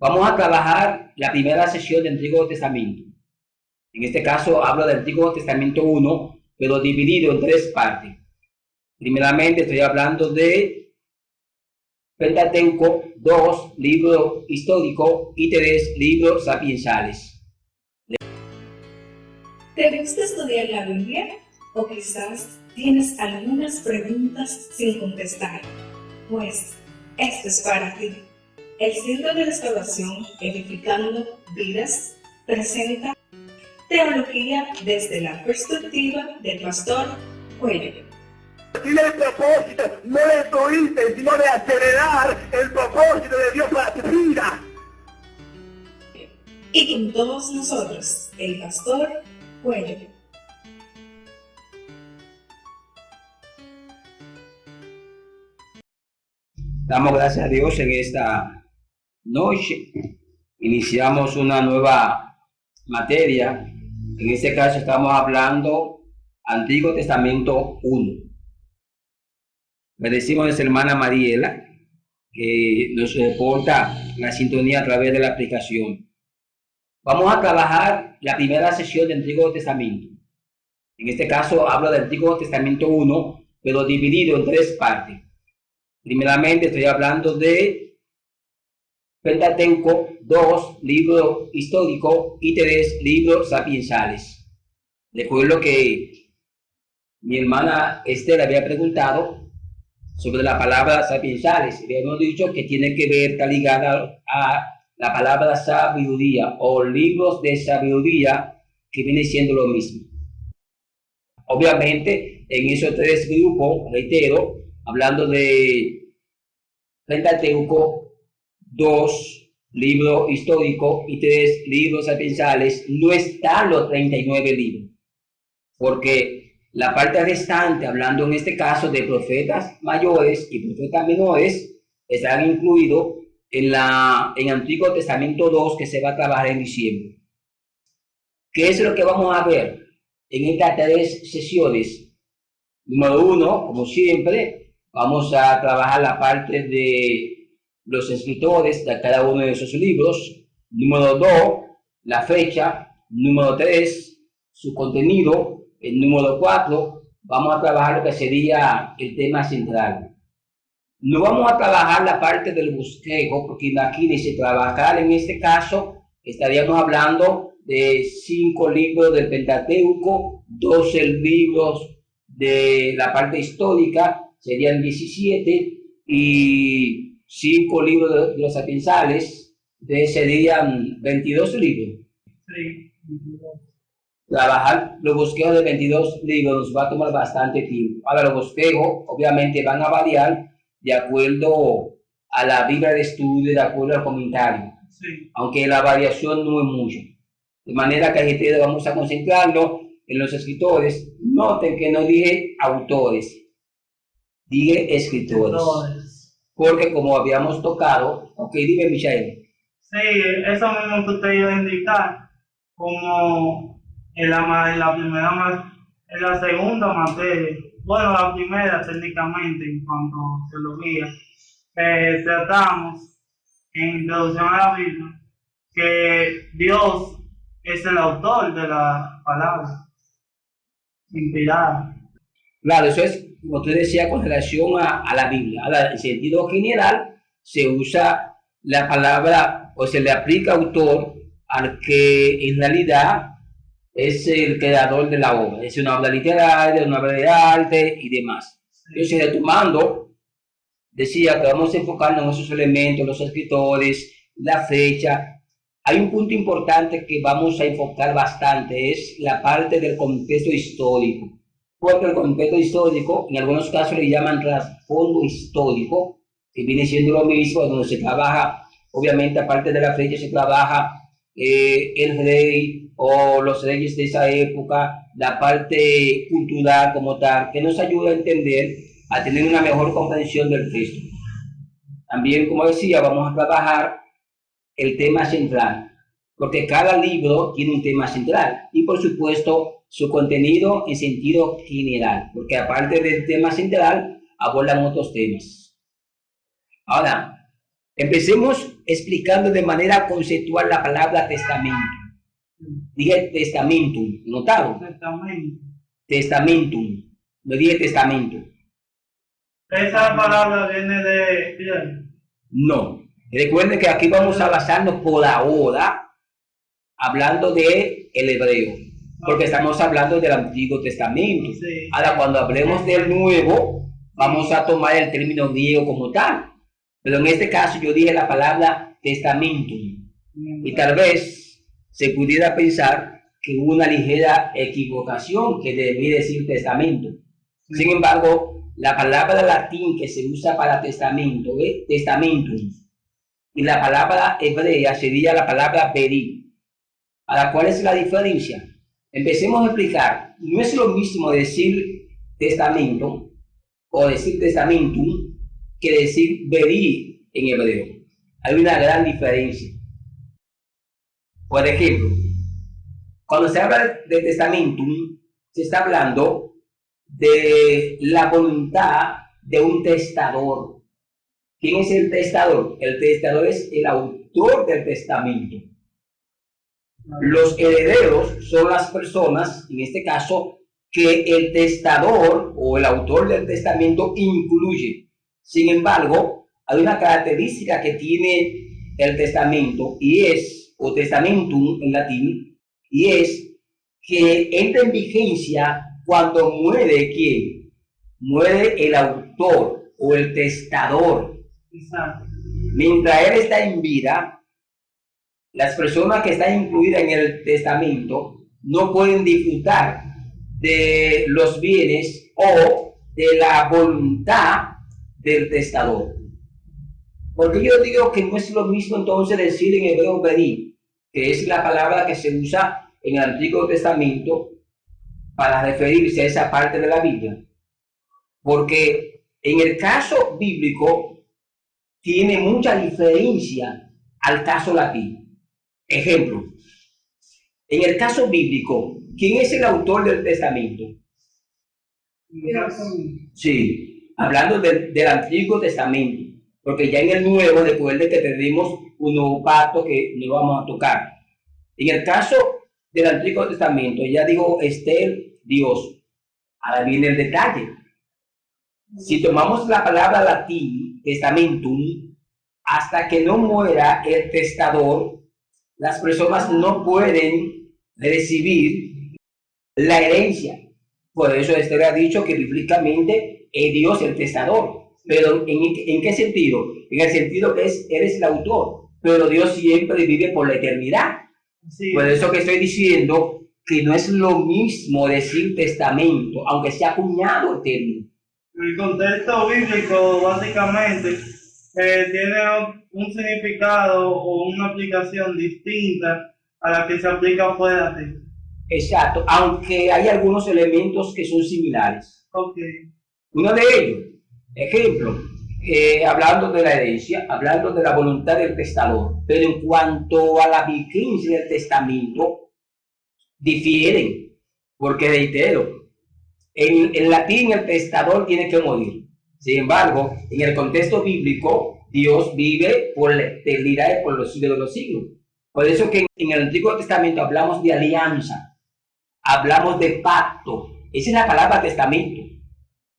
Vamos a trabajar la primera sesión del Antiguo Testamento. En este caso hablo del Antiguo Testamento 1, pero dividido en 3 partes. Primeramente estoy hablando de Pentateuco, 2 libros históricos y 3 libros sapienciales. ¿Te gusta estudiar la Biblia? ¿O quizás tienes algunas preguntas sin contestar? Pues esto es para ti. El Centro de Restauración Edificando Vidas presenta Teología desde la perspectiva del Pastor Cuello. Tiene el propósito no de destruirte, sino de acelerar el propósito de Dios para tu vida. Y con todos nosotros, el Pastor Cuello. Damos gracias a Dios en esta noche. Iniciamos una nueva materia. En este caso estamos hablando Antiguo Testamento 1. Bendecimos a nuestra hermana Mariela, que nos reporta la sintonía a través de la aplicación. Vamos a trabajar la primera sesión del Antiguo Testamento. En este caso hablo del Antiguo Testamento 1, pero dividido en 3 partes. Primeramente estoy hablando de Pentateuco, 2 libros históricos y 3 libros sapienciales. Recuerdo que mi hermana Esther había preguntado sobre la palabra sapienciales. Habíamos dicho que tiene que ver, está ligada a la palabra sabiduría o libros de sabiduría, que viene siendo lo mismo. Obviamente, en esos 3 grupos, reitero, hablando de Pentateuco, 2 libros históricos y 3 libros sapienciales, no están los 39 libros, porque la parte restante, hablando en este caso de profetas mayores y profetas menores, están incluidos en Antiguo Testamento 2, que se va a trabajar en diciembre. ¿Qué es lo que vamos a ver en estas 3 sesiones? Número 1, como siempre, vamos a trabajar la parte de los escritores de cada uno de esos libros. Número 2, la fecha. Número 3, su contenido. El número 4, vamos a trabajar lo que sería el tema central. No vamos a trabajar la parte del bosquejo, porque imagínense, trabajar en este caso, estaríamos hablando de 5 libros del Pentateuco, 12 libros de la parte histórica, serían 17, y 5 libros de los sapienciales, serían 22 libros. Sí. Trabajar los bosquejos de 22 libros nos va a tomar bastante tiempo. Ahora, los bosquejos obviamente van a variar de acuerdo a la Biblia de estudio, de acuerdo al comentario. Sí. Aunque la variación no es mucha. De manera que vamos a concentrarnos en los escritores. Noten que no dije autores, dije escritores. Porque como habíamos tocado, ok, dime Michael. Sí, eso mismo que usted iba a indicar, como en la segunda materia, bueno, la primera técnicamente en cuanto a teología, tratamos en Introducción a la Biblia que Dios es el autor de la palabra inspirada. Claro, eso es, como tú decías, con relación a la Biblia. Ahora, en sentido general, se usa la palabra o se le aplica autor al que en realidad es el creador de la obra. Es una obra literaria, una obra de arte y demás. Entonces, retomando, decía que vamos a enfocarnos en esos elementos, los escritores, la fecha. Hay un punto importante que vamos a enfocar bastante, es la parte del contexto histórico. Porque el contexto histórico, en algunos casos le llaman trasfondo histórico, que viene siendo lo mismo, donde se trabaja, obviamente, aparte de la fecha, se trabaja el rey o los reyes de esa época, la parte cultural como tal, que nos ayuda a entender, a tener una mejor comprensión del texto. También, como decía, vamos a trabajar el tema central, porque cada libro tiene un tema central y, por supuesto, su contenido en sentido general, porque aparte del tema central, abordan otros temas. Ahora, empecemos explicando de manera conceptual la palabra testamento. Dije testamentum, ¿notado? Testamento. Testamentum, no dije testamento. Esa palabra viene de piel. No. Recuerden que aquí vamos a basarnos por ahora hablando de el hebreo, porque estamos hablando del Antiguo Testamento. Sí. Ahora, cuando hablemos del Nuevo, vamos a tomar el término griego como tal. Pero en este caso yo dije la palabra testamentum. Y tal vez se pudiera pensar que hubo una ligera equivocación, que debí decir testamento. Sin embargo, la palabra latín que se usa para testamento es testamentum. Y la palabra hebrea sería la palabra beri. Ahora, ¿cuál es la diferencia? Empecemos a explicar. No es lo mismo decir testamento o decir testamentum que decir beri en hebreo. Hay una gran diferencia. Por ejemplo, cuando se habla de testamentum, se está hablando de la voluntad de un testador. ¿Quién es el testador? El testador es el autor del testamento. Los herederos son las personas, en este caso, que el testador o el autor del testamento incluye. Sin embargo, hay una característica que tiene el testamento y es, o testamentum en latín, y es que entra en vigencia cuando muere ¿quién? Muere el autor o el testador. Exacto. Mientras él está en vida, las personas que están incluidas en el testamento no pueden disfrutar de los bienes o de la voluntad del testador. Porque yo digo que no es lo mismo entonces decir en hebreo beri, que es la palabra que se usa en el Antiguo Testamento para referirse a esa parte de la Biblia. Porque en el caso bíblico tiene mucha diferencia al caso latino. Ejemplo, en el caso bíblico, ¿quién es el autor del testamento? Sí, hablando del Antiguo Testamento, porque ya en el Nuevo, después de que perdimos un nuevo pacto que no lo vamos a tocar. En el caso del Antiguo Testamento, ya dijo Esther, Dios. Ahora viene el detalle. Si tomamos la palabra latín, testamentum, hasta que no muera el testador, las personas no pueden recibir la herencia. Por eso Esther ha dicho que bíblicamente es Dios el testador. Pero ¿en qué sentido? En el sentido que eres el autor, pero Dios siempre vive por la eternidad. Sí. Por eso que estoy diciendo que no es lo mismo decir testamento, aunque sea acuñado el término. El contexto bíblico básicamente tiene un significado o una aplicación distinta a la que se aplica fuera de. Exacto, aunque hay algunos elementos que son similares. Okay. Uno de ellos, ejemplo, hablando de la herencia, hablando de la voluntad del testador, pero en cuanto a la vigencia del testamento, difieren, porque reitero, en latín el testador tiene que morir. Sin embargo, en el contexto bíblico, Dios vive por la eternidad y por los siglos de los siglos. Por eso que en el Antiguo Testamento hablamos de alianza, hablamos de pacto. Esa es la palabra testamento.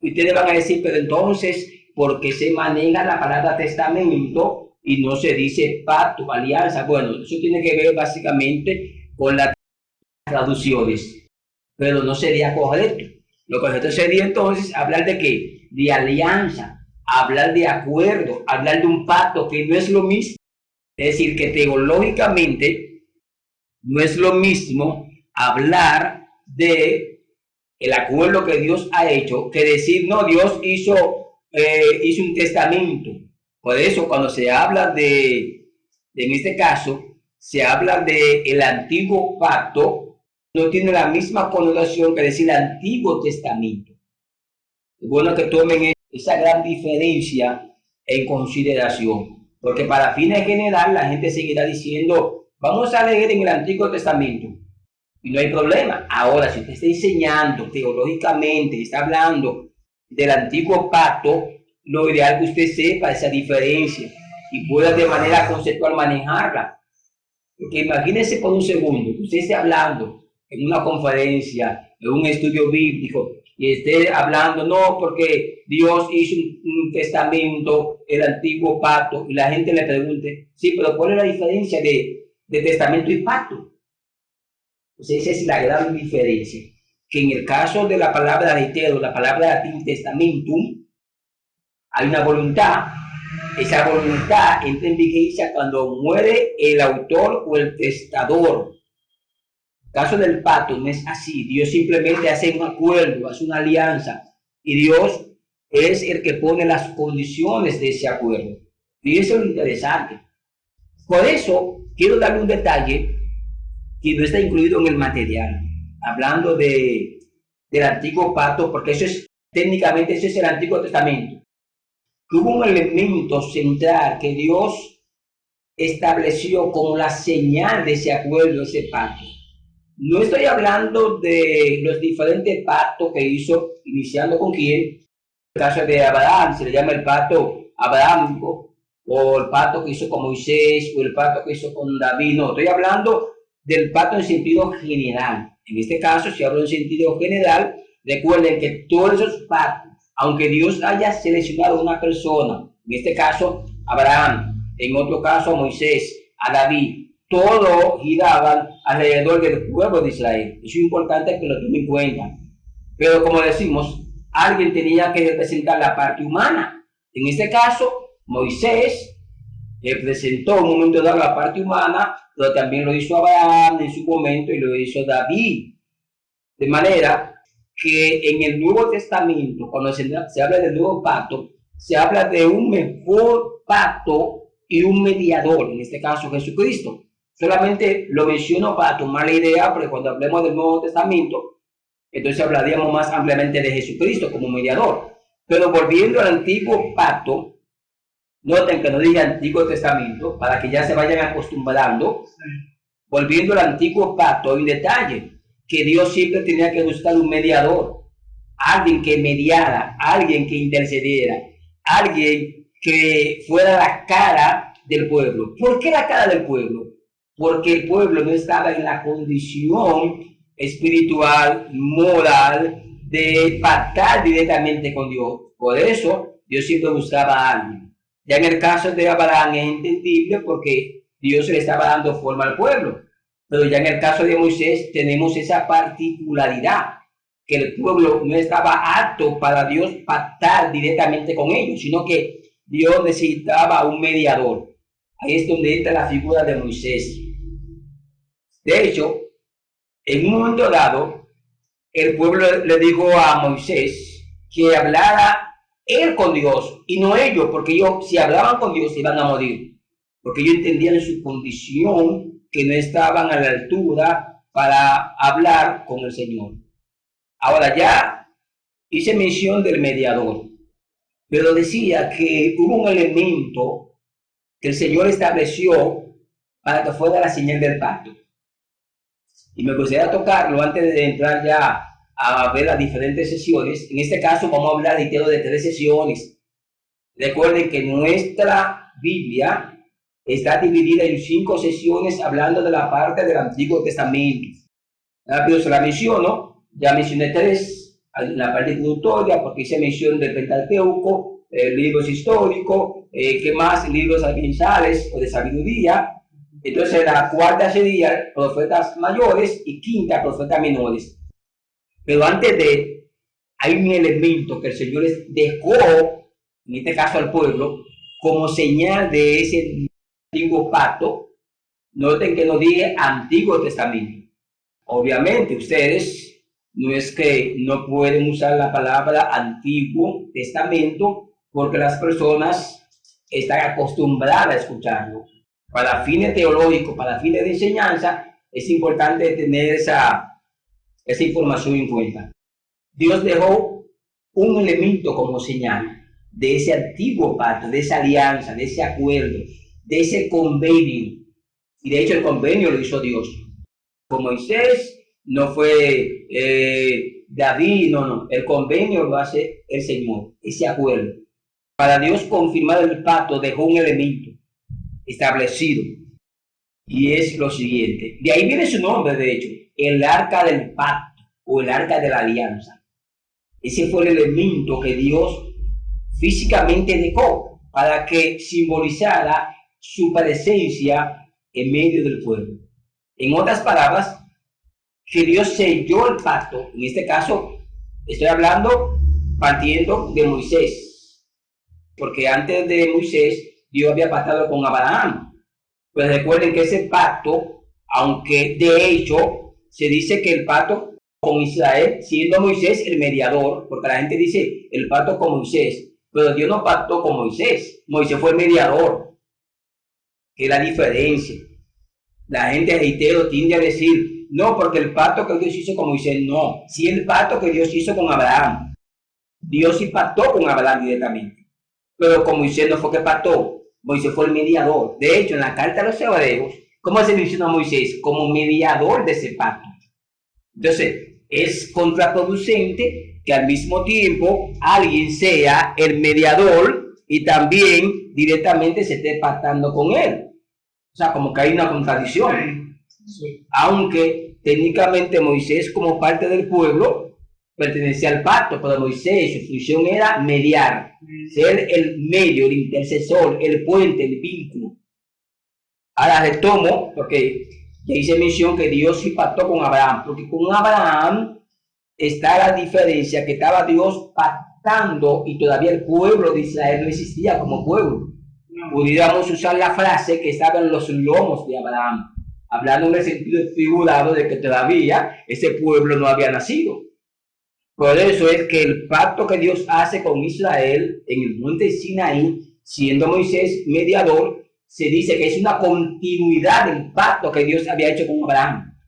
Y ustedes van a decir, pero entonces, ¿por qué se maneja la palabra testamento y no se dice pacto, alianza? Bueno, eso tiene que ver básicamente con las traducciones, pero no sería correcto. Lo correcto sería entonces hablar de qué? De alianza, hablar de acuerdo, hablar de un pacto, que no es lo mismo. Es decir, que teológicamente no es lo mismo hablar de el acuerdo que Dios ha hecho que decir, no, Dios hizo un testamento. Por eso cuando se habla en este caso, se habla de el antiguo pacto, no tiene la misma connotación que decir el Antiguo Testamento. Es bueno que tomen esa gran diferencia en consideración, porque para fines general la gente seguirá diciendo, vamos a leer en el Antiguo Testamento, y no hay problema. Ahora, si usted está enseñando teológicamente, está hablando del Antiguo Pacto, lo ideal que usted sepa esa diferencia. y pueda de manera conceptual manejarla. Porque imagínense por un segundo, que usted esté hablando en una conferencia, en un estudio bíblico, y esté hablando, no, porque Dios hizo un testamento, el antiguo pacto, y la gente le pregunte, sí, pero ¿cuál es la diferencia de testamento y pacto? Pues esa es la gran diferencia, que en el caso de la palabra reitero, la palabra latín testamentum, hay una voluntad. Esa voluntad entra en vigencia cuando muere el autor o el testador. En el caso del pacto no es así. Dios simplemente hace un acuerdo, hace una alianza. Y Dios es el que pone las condiciones de ese acuerdo. Y eso es lo interesante. Por eso quiero darle un detalle que no está incluido en el material. Hablando del antiguo pacto, porque eso es, técnicamente, eso es el Antiguo Testamento. Hubo un elemento central que Dios estableció como la señal de ese acuerdo, ese pacto. No estoy hablando de los diferentes pactos que hizo, iniciando con quién. En el caso de Abraham, se le llama el pacto abrahámico, o el pacto que hizo con Moisés, o el pacto que hizo con David. No, estoy hablando del pacto en sentido general. En este caso, si hablo en sentido general, recuerden que todos esos pactos, aunque Dios haya seleccionado a una persona, en este caso Abraham, en otro caso a Moisés, a David, todos giraban alrededor del pueblo de Israel. Eso es importante que lo tomen en cuenta. Pero como decimos, alguien tenía que representar la parte humana. En este caso, Moisés representó en un momento dado la parte humana, pero también lo hizo Abraham en su momento y lo hizo David. De manera que en el Nuevo Testamento, cuando se habla del nuevo pacto, se habla de un mejor pacto y un mediador, en este caso Jesucristo. Solamente lo menciono para tomar la idea, porque cuando hablemos del Nuevo Testamento, entonces hablaríamos más ampliamente de Jesucristo como mediador. Pero volviendo al antiguo pacto, noten que no diga Antiguo Testamento, para que ya se vayan acostumbrando. Volviendo al antiguo pacto, hay un detalle, que Dios siempre tenía que buscar un mediador, alguien que mediara, alguien que intercediera, alguien que fuera la cara del pueblo. ¿Por qué la cara del pueblo? Porque el pueblo no estaba en la condición espiritual, moral, de pactar directamente con Dios. Por eso Dios siempre buscaba a alguien. Ya en el caso de Abraham es entendible porque Dios le estaba dando forma al pueblo. Pero ya en el caso de Moisés tenemos esa particularidad, que el pueblo no estaba apto para Dios pactar directamente con ellos, sino que Dios necesitaba un mediador. Ahí es donde entra la figura de Moisés. De hecho, en un momento dado, el pueblo le dijo a Moisés que hablara él con Dios y no ellos, porque ellos, si hablaban con Dios, iban a morir, porque ellos entendían su condición, que no estaban a la altura para hablar con el Señor. Ahora ya hice mención del mediador, pero decía que hubo un elemento que el Señor estableció para que fuera la señal del pacto. Y me gustaría tocarlo antes de entrar ya a ver las diferentes sesiones. En este caso vamos a hablar de 3 sesiones. Recuerden que nuestra Biblia está dividida en 5 sesiones hablando de la parte del Antiguo Testamento. Rápido se la menciono, ya mencioné 3, en la parte introductoria, porque hice mención del Pentateuco, libros históricos, ¿qué más? Libros sapiensales o de sabiduría. Entonces la cuarta sería profetas mayores y quinta profetas menores. Pero antes de, hay un elemento que el Señor les dejó, en este caso al pueblo, como señal de ese antiguo pacto. Noten que no dice Antiguo Testamento. Obviamente ustedes no es que no pueden usar la palabra Antiguo Testamento porque las personas están acostumbradas a escucharlo. Para fines teológicos, para fines de enseñanza, es importante tener esa información en cuenta. Dios dejó un elemento como señal de ese antiguo pacto, de esa alianza, de ese acuerdo, de ese convenio. Y de hecho el convenio lo hizo Dios. Con Moisés no fue David, no. El convenio lo hace el Señor, ese acuerdo. Para Dios confirmar el pacto dejó un elemento. establecido. Y es lo siguiente. De ahí viene su nombre, de hecho, el arca del pacto o el arca de la alianza. Ese fue el elemento que Dios físicamente dejó para que simbolizara su presencia en medio del pueblo. En otras palabras, que Dios selló el pacto. En este caso, estoy hablando partiendo de Moisés, porque antes de Moisés, Dios había pactado con Abraham. Pues recuerden que ese pacto, aunque de hecho se dice que el pacto con Israel, siendo Moisés el mediador, porque la gente dice el pacto con Moisés, pero Dios no pactó con Moisés, Moisés fue el mediador, que es la diferencia. La gente reitero tiende a decir, no, porque el pacto que Dios hizo con Moisés, no, sí el pacto que Dios hizo con Abraham. Dios sí pactó con Abraham directamente, pero con Moisés no fue que pactó, Moisés fue el mediador. De hecho, en la carta a los hebreos, ¿cómo se menciona a Moisés? Como mediador de ese pacto. Entonces, es contraproducente que al mismo tiempo alguien sea el mediador y también directamente se esté pactando con él. O sea, como que hay una contradicción. Sí. Aunque técnicamente Moisés, como parte del pueblo, pertenecía al pacto, pero Moisés, su función era mediar, ser el medio, el intercesor, el puente, el vínculo. Ahora retomo, porque ya hice mención que Dios sí pactó con Abraham, porque con Abraham está la diferencia, que estaba Dios pactando y todavía el pueblo de Israel no existía como pueblo. Pudiéramos usar la frase que estaba en los lomos de Abraham, hablando en el sentido figurado de que todavía ese pueblo no había nacido. Por eso es que el pacto que Dios hace con Israel en el monte Sinaí, siendo Moisés mediador, se dice que es una continuidad del pacto que Dios había hecho con Abraham.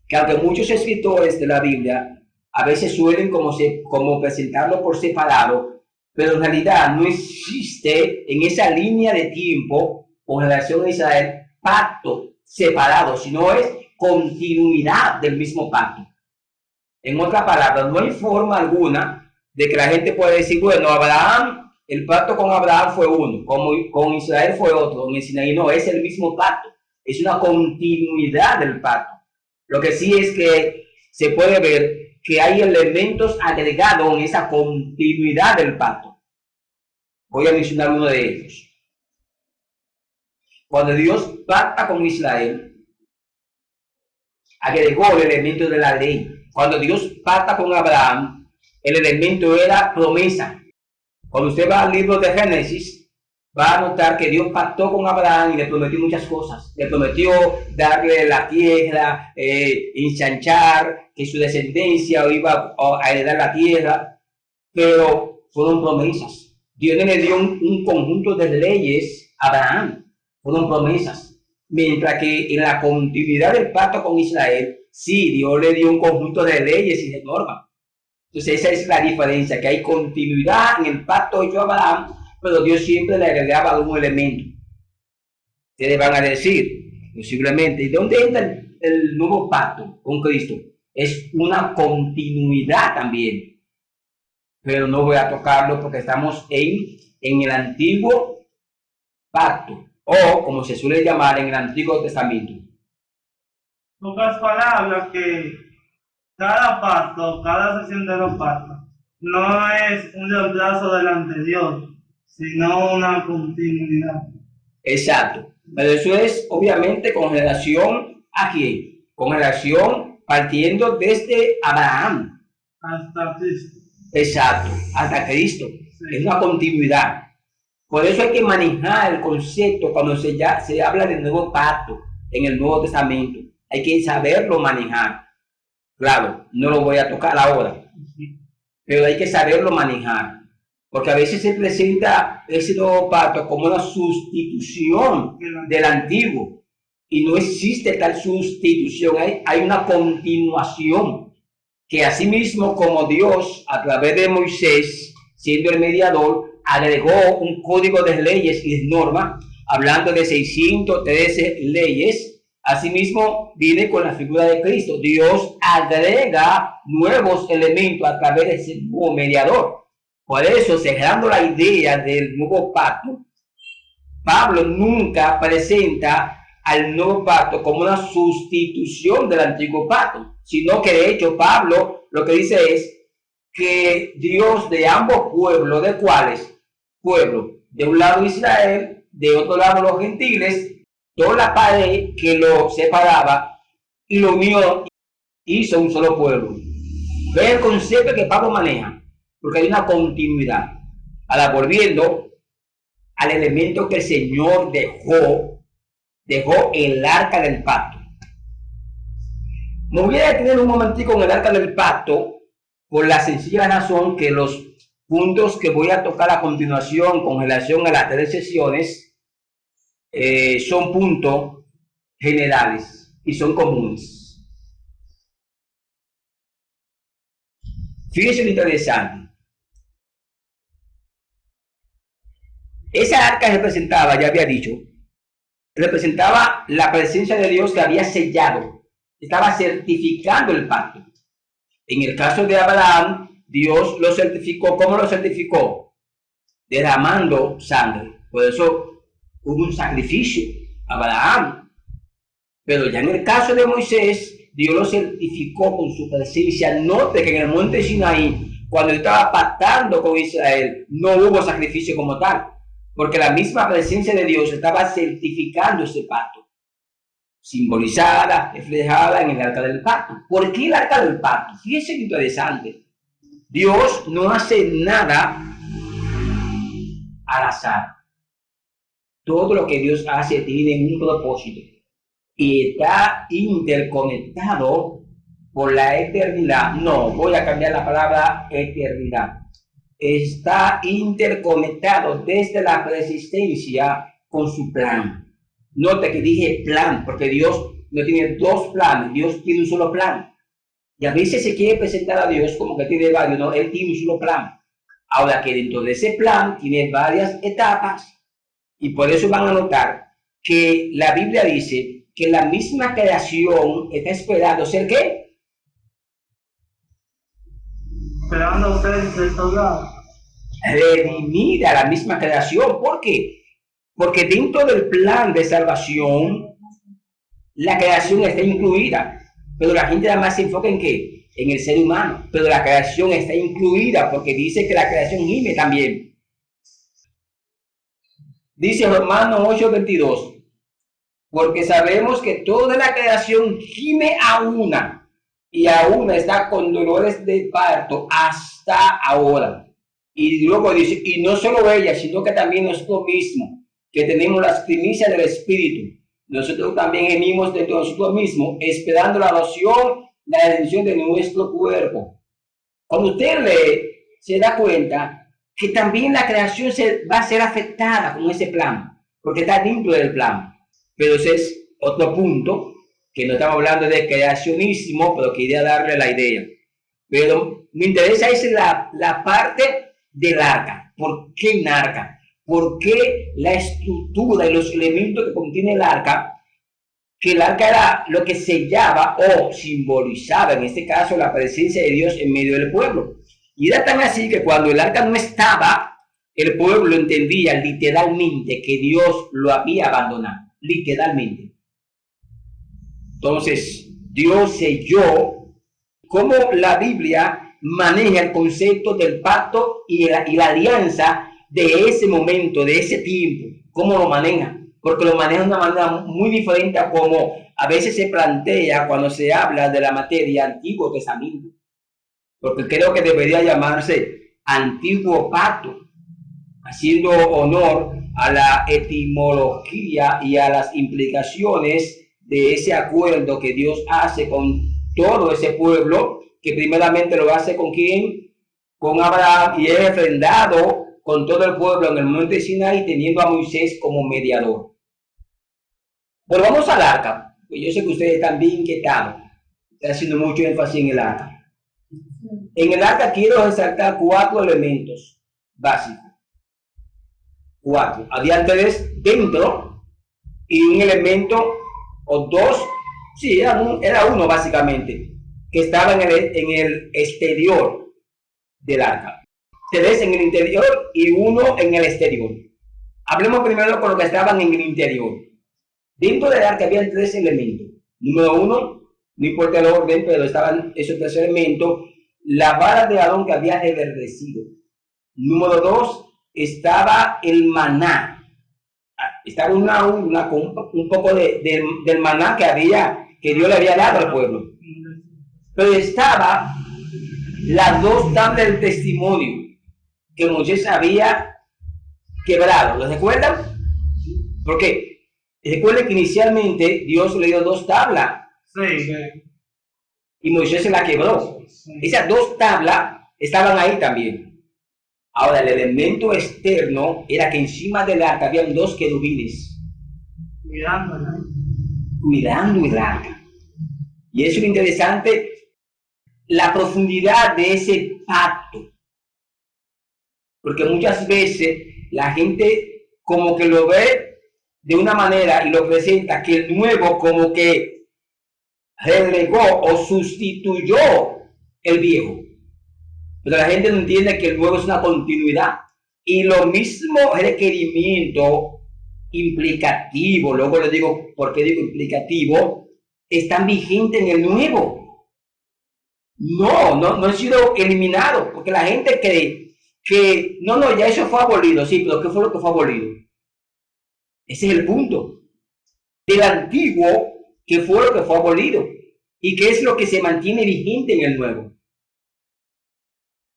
Que aunque muchos escritores de la Biblia a veces suelen como presentarlo por separado, pero en realidad no existe en esa línea de tiempo con relación a Israel pacto separado, sino es continuidad del mismo pacto. En otras palabras, no hay forma alguna de que la gente pueda decir, bueno, Abraham, el pacto con Abraham fue uno, con Israel fue otro, en el Sinaí no, es el mismo pacto, es una continuidad del pacto. Lo que sí es que se puede ver que hay elementos agregados en esa continuidad del pacto. Voy a mencionar uno de ellos. Cuando Dios pacta con Israel, agregó el elemento de la ley. Cuando Dios pacta con Abraham, el elemento era promesa. Cuando usted va al libro de Génesis, va a notar que Dios pactó con Abraham y le prometió muchas cosas. Le prometió darle la tierra, ensanchar, que su descendencia iba a heredar la tierra, pero fueron promesas. Dios le dio un conjunto de leyes a Abraham, fueron promesas. Mientras que en la continuidad del pacto con Israel, sí, Dios le dio un conjunto de leyes y de normas. Entonces esa es la diferencia, que hay continuidad en el pacto hecho a Abraham, pero Dios siempre le agregaba algún elemento. Ustedes van a decir, posiblemente, ¿y dónde entra el nuevo pacto con Cristo? Es una continuidad también, pero no voy a tocarlo porque estamos en el antiguo pacto, o como se suele llamar en el Antiguo Testamento. Pocas palabras que cada pacto, cada sesión de los pactos, no es un reemplazo del anterior, sino una continuidad. Exacto. Pero eso es obviamente con relación a quién, con relación partiendo desde Abraham Hasta Cristo. Exacto, hasta Cristo. Sí. Es una continuidad. Por eso hay que manejar el concepto cuando se habla del nuevo pacto en el Nuevo Testamento. Hay que saberlo manejar. Claro, no lo voy a tocar ahora, pero hay que saberlo manejar. Porque a veces se presenta ese nuevo pacto como una sustitución del antiguo. Y no existe tal sustitución, hay una continuación. Que asimismo como Dios, a través de Moisés, siendo el mediador, agregó un código de leyes y de normas, hablando de 613 leyes, asimismo viene con la figura de Cristo. Dios agrega nuevos elementos a través de ese nuevo mediador. Por eso, cerrando la idea del nuevo pacto, Pablo nunca presenta al nuevo pacto como una sustitución del antiguo pacto, sino que de hecho Pablo lo que dice es que Dios de ambos pueblos, ¿de cuáles? Pueblos, de un lado Israel, de otro lado los gentiles, toda la pared que lo separaba y lo unió, hizo un solo pueblo. Ve el concepto que Pablo maneja, porque hay una continuidad. Ahora, volviendo al elemento que el Señor dejó el arca del pacto. Me voy a detener un momentico en el arca del pacto por la sencilla razón que los puntos que voy a tocar a continuación con relación a las 3 sesiones son puntos generales y son comunes. Fíjense lo interesante. Esa arca representaba, ya había dicho, representaba la presencia de Dios que había sellado, estaba certificando el pacto. En el caso de Abraham, Dios lo certificó. ¿Cómo lo certificó? Derramando sangre. Por eso hubo un sacrificio a Abraham. Pero ya en el caso de Moisés, Dios lo certificó con su presencia. Note que en el monte Sinaí, cuando estaba pactando con Israel, no hubo sacrificio como tal, porque la misma presencia de Dios estaba certificando ese pacto, simbolizada, reflejada en el arca del pacto. ¿Por qué el arca del pacto? Fíjense qué interesante. Dios no hace nada al azar. Todo lo que Dios hace tiene un propósito y está interconectado por la eternidad. No, voy a cambiar la palabra eternidad. Está interconectado desde la persistencia con su plan. Note que dije plan, porque Dios no tiene 2 planes, Dios tiene un solo plan. Y a veces se quiere presentar a Dios como que tiene varios, no, Él tiene un solo plan. Ahora que dentro de ese plan tiene varias etapas, y por eso van a notar que la Biblia dice que la misma creación está esperando ser ¿qué? Esperando ser restaurada. Redimida la misma creación. ¿Por qué? Porque dentro del plan de salvación, la creación está incluida. Pero la gente además se enfoca en ¿qué? En el ser humano. Pero la creación está incluida porque dice que la creación gime también. Dice Romanos 8:22. Porque sabemos que toda la creación gime a una y a una está con dolores de parto hasta ahora. Y luego dice, y no solo ella, sino que también nosotros mismos, que tenemos las primicias del Espíritu, nosotros también gemimos dentro de nosotros mismos, esperando la adopción, la redención de nuestro cuerpo. Cuando usted lee, se da cuenta que también la creación va a ser afectada con ese plan, porque está dentro del plan. Pero ese es otro punto, que no estamos hablando de creacionismo, pero quería darle la idea. Pero me interesa es la parte del arca. ¿Por qué el arca? ¿Por qué la estructura y los elementos que contiene el arca? Que el arca era lo que sellaba o simbolizaba, en este caso, la presencia de Dios en medio del pueblo. Y era tan así que cuando el arca no estaba, el pueblo entendía literalmente que Dios lo había abandonado. Literalmente. Entonces, Dios selló. Cómo la Biblia maneja el concepto del pacto y la alianza de ese momento, de ese tiempo. ¿Cómo lo maneja? Porque lo maneja de una manera muy diferente a como a veces se plantea cuando se habla de la materia Antiguo Testamento. Porque creo que debería llamarse Antiguo Pacto, haciendo honor a la etimología y a las implicaciones de ese acuerdo que Dios hace con todo ese pueblo, que primeramente lo hace con ¿quién? Con Abraham, y es refrendado con todo el pueblo en el monte Sinaí, teniendo a Moisés como mediador. Pero vamos al arca, que yo sé que ustedes están bien inquietados, están haciendo mucho énfasis en el arca. En el arca quiero resaltar 4 elementos básicos. 4. Había 3 dentro y un elemento o 2, sí, era uno básicamente, que estaba en el exterior del arca. 3 en el interior y 1 en el exterior. Hablemos primero con lo que estaban en el interior. Dentro del arca había 3 elementos. Número 1, no importa el orden, pero estaban esos 3 elementos. La vara de Aarón que había reverdecido. Número 2, estaba el maná. Estaba un poco del maná que Dios le había dado al pueblo. Pero estaba las 2 tablas del testimonio que Moisés había quebrado. ¿Lo recuerdan? ¿Por qué? Recuerden que inicialmente Dios le dio 2 tablas. Sí. Y Moisés se la quebró. Sí. Esas 2 tablas estaban ahí también. Ahora, el elemento externo era que encima del arca habían 2 querubines. Cuidando el arca. Y eso es lo interesante, la profundidad de ese pacto. Porque muchas veces la gente como que lo ve de una manera y lo presenta que el nuevo como que relegó o sustituyó el viejo. Pero la gente no entiende que el nuevo es una continuidad. Y lo mismo requerimiento implicativo, luego les digo por qué digo implicativo, están vigentes en el nuevo. No han sido eliminados, porque la gente cree que no, ya eso fue abolido. Sí, pero ¿qué fue lo que fue abolido? Ese es el punto. Del antiguo, ¿qué fue lo que fue abolido? ¿Y qué es lo que se mantiene vigente en el nuevo?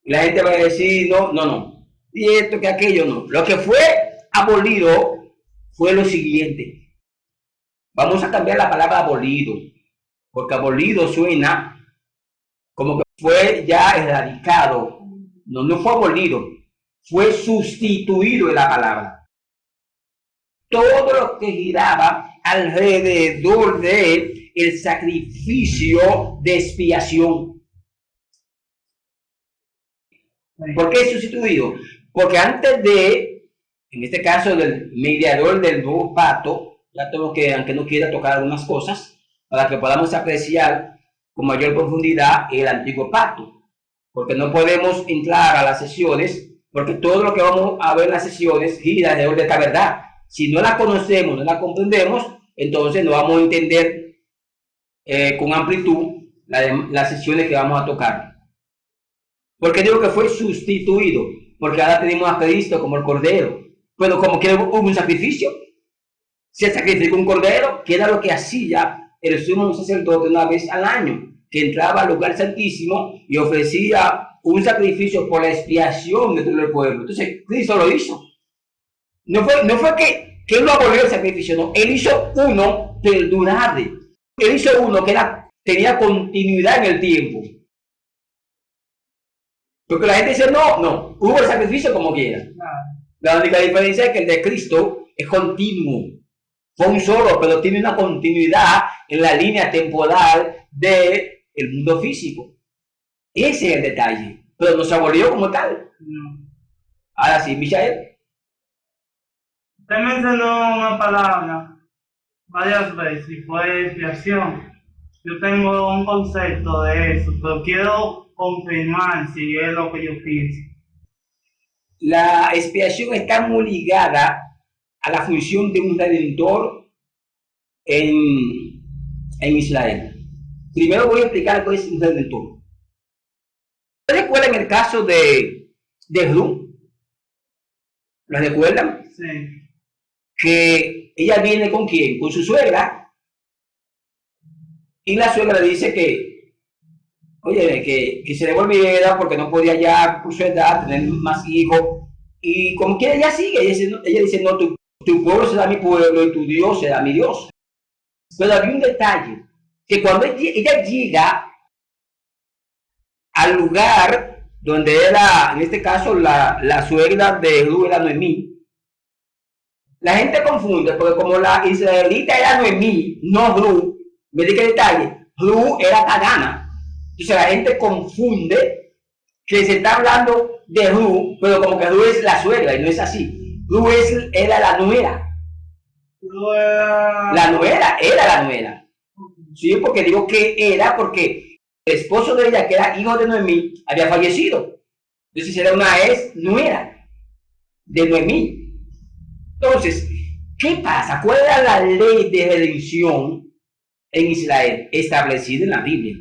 La gente va a decir, no, y esto que aquello no. Lo que fue abolido fue lo siguiente. Vamos a cambiar la palabra abolido, porque abolido suena como que fue ya erradicado. No fue abolido, fue sustituido en la palabra. Todo lo que giraba alrededor de el sacrificio de expiación. ¿Por qué sustituido? Porque antes de, en este caso, del mediador del nuevo pacto, ya tengo que, aunque no quiera tocar algunas cosas, para que podamos apreciar con mayor profundidad el antiguo pacto. Porque no podemos entrar a las sesiones, porque todo lo que vamos a ver en las sesiones gira alrededor de esta verdad. Si no la conocemos, no la comprendemos, entonces no vamos a entender con amplitud las sesiones que vamos a tocar. ¿Por qué digo que fue sustituido? Porque ahora tenemos a Cristo como el Cordero. Pero como que hubo un sacrificio, se sacrificó un Cordero, que era lo que hacía el sumo sacerdote una vez al año, que entraba al lugar santísimo y ofrecía un sacrificio por la expiación de todo el pueblo. Entonces Cristo lo hizo. No fue que él lo abolió el sacrificio, no. Él hizo uno perdurable. Él hizo uno que tenía continuidad en el tiempo. Porque la gente dice, no, hubo el sacrificio como quiera. La única diferencia es que el de Cristo es continuo. Fue un solo, pero tiene una continuidad en la línea temporal del mundo físico. Ese es el detalle. Pero no se abolió como tal. No. Ahora sí, Michael. Usted mencionó una palabra varias veces y fue expiación. Yo tengo un concepto de eso, pero quiero confirmar si es lo que yo pienso. La expiación está muy ligada a la función de un redentor en Israel. Primero voy a explicar qué es un redentor. ¿Ustedes recuerdan el caso de Ruth? ¿Lo recuerdan? Sí. Que ella viene ¿con quién? Con su suegra. Y la suegra le dice que, oye, que se devolviera porque no podía ya por su edad tener más hijos. Y como quiera ella sigue. Ella dice, no, tu pueblo será mi pueblo y tu Dios será mi Dios. Pero había un detalle, que cuando ella llega al lugar donde era, en este caso, la suegra de Ruth era Noemí, la gente confunde, porque como la israelita era Noemí, no Ruth, me diga el detalle, Ruth era pagana. Entonces la gente confunde que se está hablando de Ruth, pero como que Ruth es la suegra, y no es así. Ruth era la nuera. La nuera, era la nuera. Sí, porque digo que era porque el esposo de ella, que era hijo de Noemí, había fallecido. Entonces era una nuera de Noemí. Entonces, ¿qué pasa? ¿Cuál era la ley de redención en Israel establecida en la Biblia?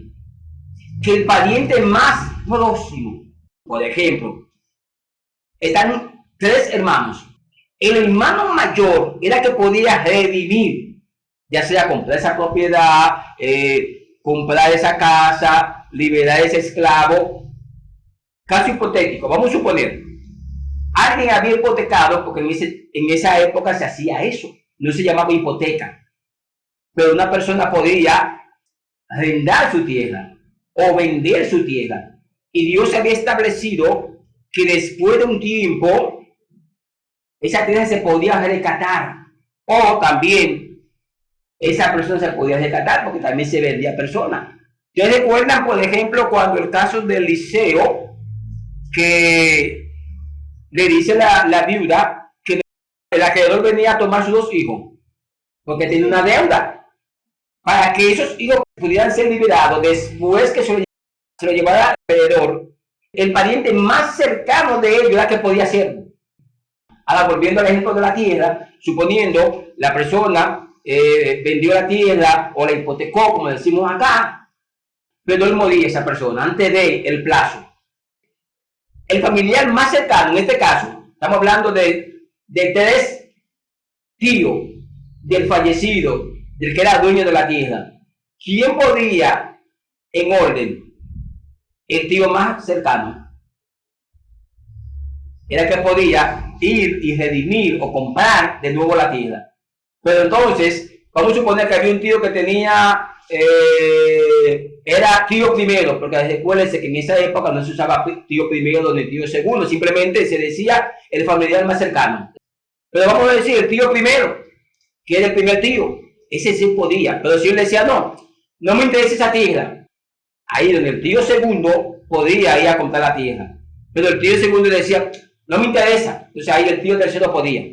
Que el pariente más próximo, por ejemplo, están 3 hermanos. El hermano mayor era que podía redimir, ya sea comprar esa propiedad, comprar esa casa, liberar ese esclavo. Caso hipotético, vamos a suponer, alguien había hipotecado, porque en esa época se hacía eso, no se llamaba hipoteca, pero una persona podía arrendar su tierra o vender su tierra, y Dios había establecido que después de un tiempo esa tierra se podía rescatar, o también esa persona se podía rescatar porque también se vendía persona. ¿Ustedes recuerdan, por ejemplo, cuando el caso de Eliseo, que le dice la viuda que el acreedor venía a tomar sus 2 hijos porque tenía una deuda, para que esos hijos pudieran ser liberados después que se lo llevara al acreedor? El pariente más cercano de ellos era que podía hacerlo. Ahora, volviendo al ejemplo de la tierra, suponiendo la persona vendió la tierra o la hipotecó, como decimos acá, pero él moría esa persona antes del plazo. El familiar más cercano, en este caso, estamos hablando de 3 tíos del fallecido, del que era dueño de la tierra. ¿Quién podía, en orden? El tío más cercano era el que podía ir y redimir o comprar de nuevo la tierra. Pero entonces, vamos a suponer que había un tío que tenía, era tío primero, porque recuérdense que en esa época no se usaba tío primero ni tío segundo, simplemente se decía el familiar más cercano. Pero vamos a decir el tío primero, que era el primer tío, ese sí podía. Pero si él decía, no me interesa esa tierra, ahí donde el tío segundo podía ir a comprar la tierra. Pero el tío segundo decía, no me interesa, entonces ahí el tío tercero podía.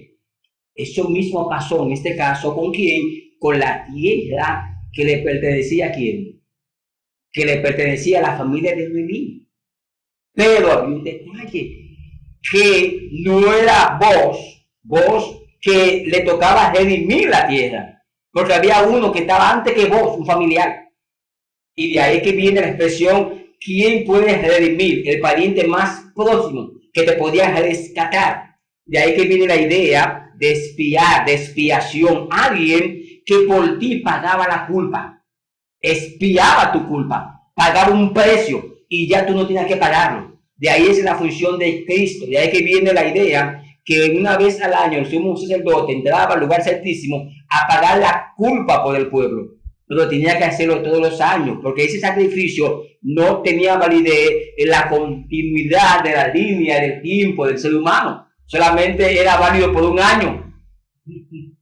Eso mismo pasó en este caso, ¿con quién? Con la tierra que le pertenecía a quién, que le pertenecía a la familia de Noemí. Pero había un detalle, que no era vos que le tocaba redimir la tierra, porque había uno que estaba antes que vos, un familiar. Y de ahí que viene la expresión, ¿quién puede redimir? El pariente más próximo que te podía rescatar. De ahí que viene la idea de expiar, de expiación. Alguien que por ti pagaba la culpa, expiaba tu culpa, pagaba un precio y ya tú no tenías que pagarlo. De ahí es la función de Cristo. De ahí que viene la idea que una vez al año el sumo sacerdote entraba al lugar santísimo a pagar la culpa por el pueblo. Pero tenía que hacerlo todos los años, porque ese sacrificio no tenía validez en la continuidad de la línea del tiempo del ser humano. Solamente era válido por un año.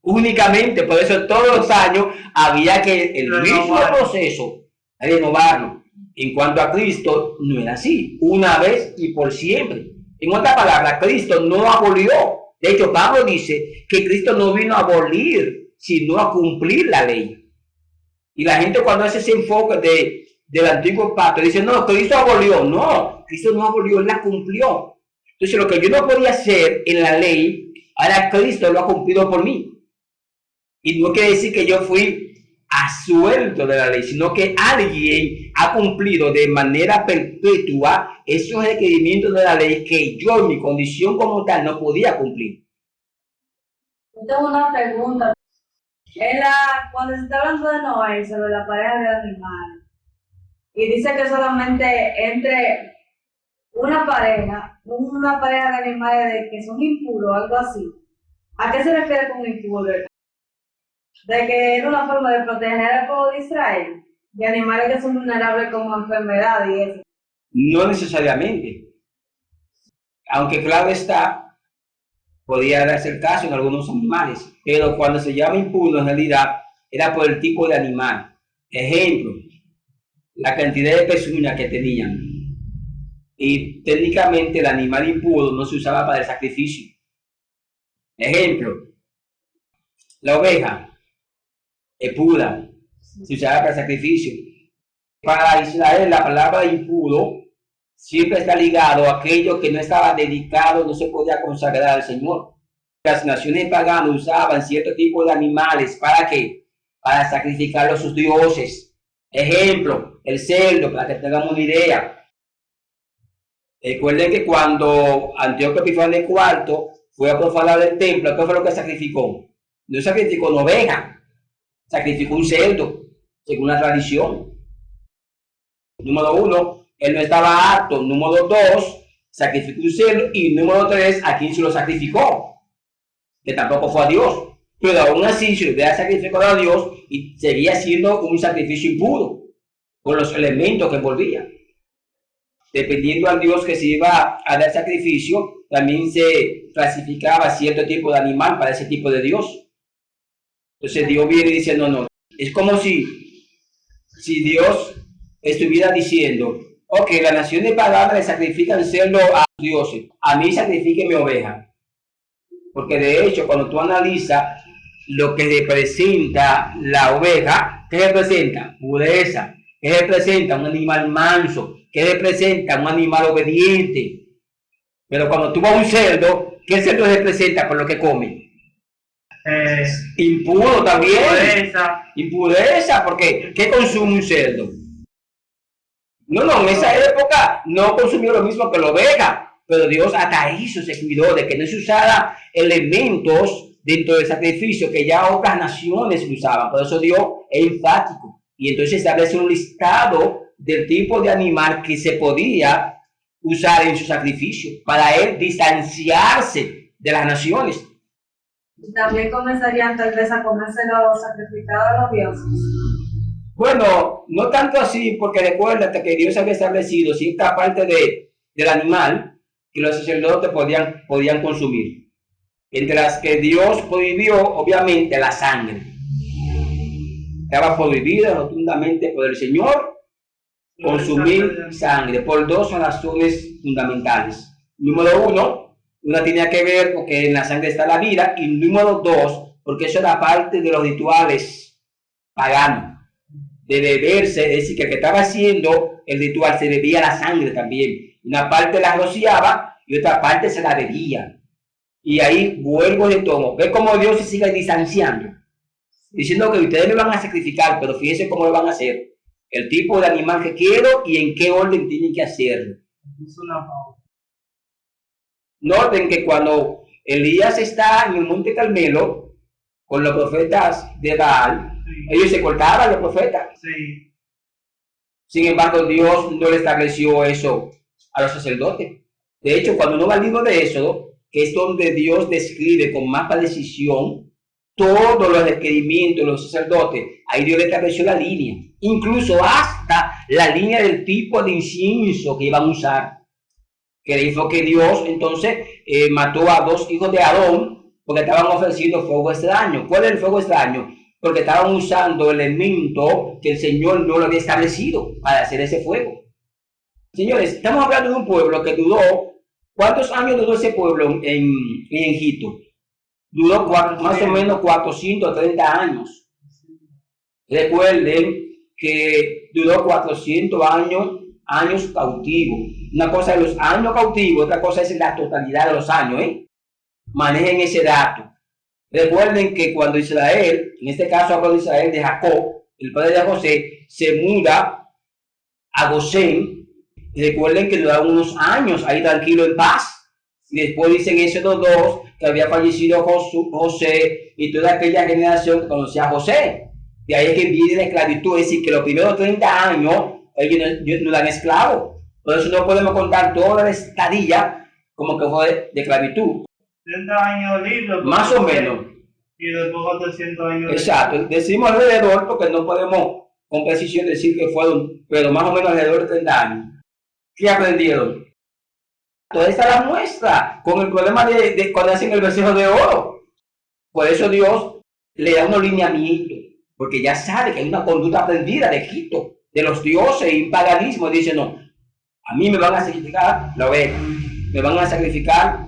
Únicamente, por eso todos los años había que el mismo proceso renovarlo. En cuanto a Cristo, no era así, una vez y por siempre. En otras palabras, Cristo no abolió. De hecho, Pablo dice que Cristo no vino a abolir, sino a cumplir la ley. Y la gente cuando hace ese enfoque del antiguo pacto, dice, no, Cristo abolió. No, Cristo no abolió, Él la cumplió. Entonces, lo que yo no podía hacer en la ley, ahora Cristo lo ha cumplido por mí. Y no quiere decir que yo fui absuelto de la ley, sino que alguien ha cumplido de manera perpetua esos requerimientos de la ley que yo en mi condición como tal no podía cumplir. Yo tengo una pregunta. Cuando se está hablando de Noé sobre la pareja de animales, y dice que solamente entre una pareja de animales que son impuros, algo así. ¿A qué se refiere con impuro? De que es una forma de proteger al pueblo de Israel, de animales que son vulnerables como enfermedad y eso. No necesariamente. Aunque claro está, podía darse el caso en algunos animales, pero cuando se llama impuro en realidad era por el tipo de animal. Ejemplo, la cantidad de pezuñas que tenían. Y técnicamente el animal impuro no se usaba para el sacrificio. Ejemplo, la oveja es pura, se usaba para el sacrificio. Para Israel la palabra impuro siempre está ligado a aquello que no estaba dedicado, no se podía consagrar al Señor. Las naciones paganas usaban cierto tipo de animales. ¿Para qué? Para sacrificarlos a sus dioses. Ejemplo, el cerdo, para que tengamos una idea. Recuerden que cuando Antíoco Epifanio IV fue a profanar el templo, ¿qué fue lo que sacrificó? No sacrificó una oveja, sacrificó un cerdo, según la tradición. Número 1, él no estaba apto. Número 2, sacrificó un cerdo. Y número 3, ¿a quién se lo sacrificó? Que tampoco fue a Dios. Pero aún así, si lo hubiera sacrificado a Dios, y seguía siendo un sacrificio impuro, con los elementos que envolvía. Dependiendo al Dios que se iba a dar sacrificio, también se clasificaba cierto tipo de animal para ese tipo de Dios. Entonces Dios viene y dice, no. Es como si Dios estuviera diciendo, ok, las naciones paganas le sacrifican cerdo a los dioses, a mí sacrifique mi oveja. Porque de hecho, cuando tú analizas lo que representa la oveja, ¿qué representa? Pureza. ¿Qué representa? Un animal manso. ¿Qué representa? Un animal obediente. Pero cuando tú vas a un cerdo, ¿qué cerdo representa por lo que come? Impuro también. Impureza, porque ¿qué consume un cerdo? No, en esa época no consumió lo mismo que la oveja, pero Dios hasta eso se cuidó de que no se usara elementos dentro del sacrificio que ya otras naciones usaban. Por eso Dios es enfático. Y entonces establece un listado del tipo de animal que se podía usar en su sacrificio para él distanciarse de las naciones. También comenzarían tal vez a comerse los sacrificados a los dioses. Bueno, no tanto así, porque recuérdate que Dios había establecido cierta parte del animal que los sacerdotes podían consumir. Entre las que Dios prohibió, obviamente, la sangre. Estaba prohibida rotundamente por el Señor consumir sangre por dos razones fundamentales. Número 1, una tenía que ver porque en la sangre está la vida, y número 2, porque eso era parte de los rituales paganos, de beberse, es decir, que el que estaba haciendo el ritual se bebía la sangre también. Una parte la rociaba y otra parte se la bebía. Y ahí vuelvo de todo. Ve cómo Dios se sigue distanciando, diciendo que ustedes me van a sacrificar, pero fíjense cómo lo van a hacer, el tipo de animal que quiero y en qué orden tienen que hacerlo. Noten que cuando Elías está en el monte Carmelo con los profetas de Baal, ellos se cortaban los profetas. Sí. Sin embargo, Dios no le estableció eso a los sacerdotes. De hecho, cuando uno va al libro de Éxodo, que es donde Dios describe con más precisión todos los requerimientos de los sacerdotes, ahí Dios le estableció la línea, incluso hasta la línea del tipo de incienso que iban a usar. Que dijo que Dios entonces mató a 2 hijos de Aarón porque estaban ofreciendo fuego extraño. ¿Cuál es el fuego extraño? Porque estaban usando elementos que el Señor no lo había establecido para hacer ese fuego. Señores, estamos hablando de un pueblo que duró, ¿cuántos años duró ese pueblo en Egipto? Duró más o menos 430 años. Recuerden que duró 400 años cautivo. Una cosa es los años cautivos, otra cosa es la totalidad de los años. Manejen ese dato. Recuerden que cuando Israel, en este caso hablo de Israel, de Jacob, el padre de José, se muda a Gosén, recuerden que duraron unos años ahí tranquilo en paz. Y después dicen esos dos que había fallecido José y toda aquella generación que conocía a José. De ahí es que viene la esclavitud, es decir, que los primeros 30 años ellos no eran esclavos. Por eso no podemos contar toda la estadía como que fue de esclavitud. 30 años libre. Más o menos. Y después 400 años. Exacto. Decimos alrededor porque no podemos con precisión decir que fueron, pero más o menos alrededor de 30 años. ¿Qué aprendieron? Toda esta la muestra con el problema de cuando hacen el becerro de oro. Por eso Dios le da unos lineamientos, porque ya sabe que hay una conducta aprendida de Egipto, de los dioses y paganismo. Dice, no, a mí me van a sacrificar la oveja, me van a sacrificar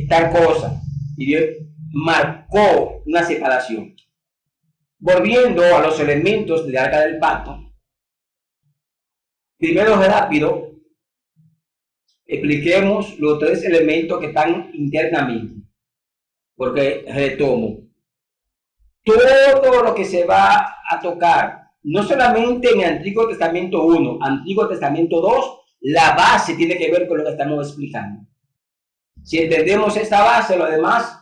tal cosa. Y Dios marcó una separación. Volviendo a los elementos del arca del pacto, primero rápido, expliquemos los 3 elementos que están internamente. porque retomo, todo lo que se va a tocar, no solamente en el Antiguo Testamento 1, Antiguo Testamento 2, la base tiene que ver con lo que estamos explicando. Si entendemos esta base, lo demás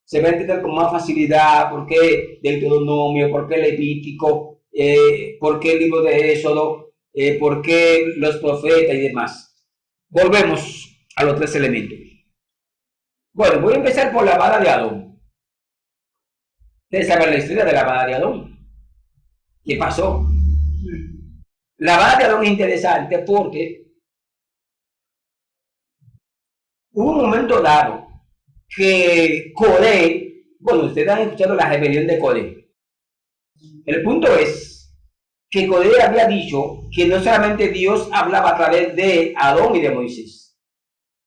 se va a entender con más facilidad. ¿Por qué Deuteronomio? ¿Por qué Levítico? ¿Por qué el libro de Éxodo? ¿Por qué los profetas y demás? Volvemos a los tres elementos. Bueno, voy a empezar por la vara de Aarón. Ustedes saben la historia de la vara de Aarón. ¿Qué pasó? La vara de Aarón es interesante porque hubo un momento dado que Coré, bueno, ustedes han escuchado la rebelión de Coré. El punto es que Coré había dicho que no solamente Dios hablaba a través de Aarón y de Moisés.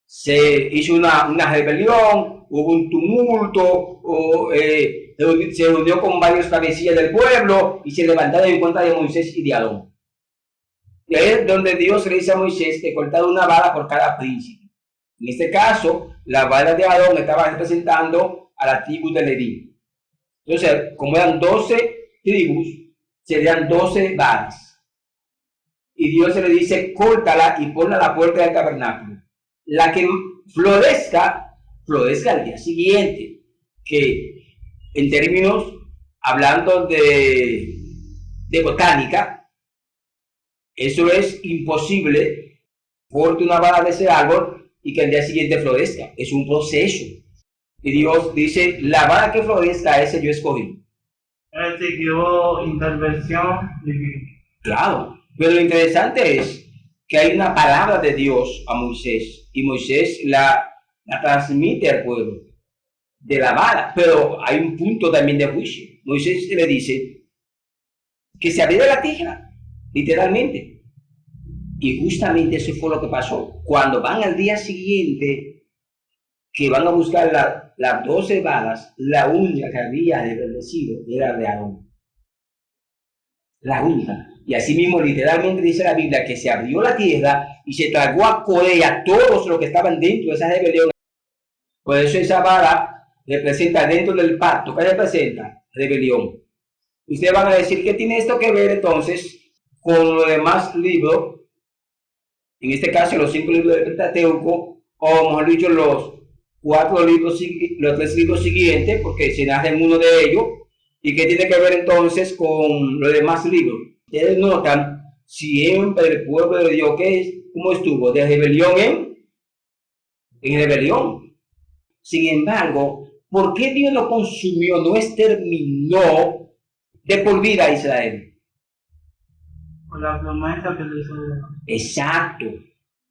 Se hizo una rebelión, hubo un tumulto, se reunió con varios cabecillas del pueblo y se levantaron en contra de Moisés y de Aarón. Y ahí es donde Dios le dice a Moisés que cortara una vara por cada príncipe. En este caso, la vara de Aarón estaba representando a la tribu de Leví. Entonces, como eran 12 tribus, serían 12 varas. Y Dios se le dice, córtala y ponla a la puerta del tabernáculo. La que florezca al día siguiente. Que en términos, hablando de botánica, eso es imposible. Corte una vara de ese árbol y que al día siguiente florezca. Es un proceso. Y Dios dice, la vara que florezca, ese yo escogí. Es decir, que hubo intervención divina. Claro, pero lo interesante es que hay una palabra de Dios a Moisés, y Moisés la transmite al pueblo de la vara, pero hay un punto también de juicio. Moisés le dice que se abriera la tierra, literalmente. Y justamente eso fue lo que pasó. Cuando van al día siguiente, que van a buscar las 12 varas, la única que había reverdecido era de Aarón. La única. Y así mismo, literalmente dice la Biblia que se abrió la tierra y se tragó a Coré y a todos los que estaban dentro de esa rebelión. Por eso esa vara representa dentro del pacto. ¿Qué representa? Rebelión. Ustedes van a decir, ¿qué tiene esto que ver entonces con los demás libros? En este caso, los 5 libros del Pentateuco, o mejor dicho, los 3 libros siguientes, porque se narra en uno de ellos. ¿Y qué tiene que ver entonces con los demás libros? Ustedes notan siempre el pueblo de Dios, ¿cómo estuvo? De rebelión en rebelión. Sin embargo, ¿por qué Dios no consumió, no exterminó de por vida a Israel? Por la promesa que le hizo Abraham. Exacto,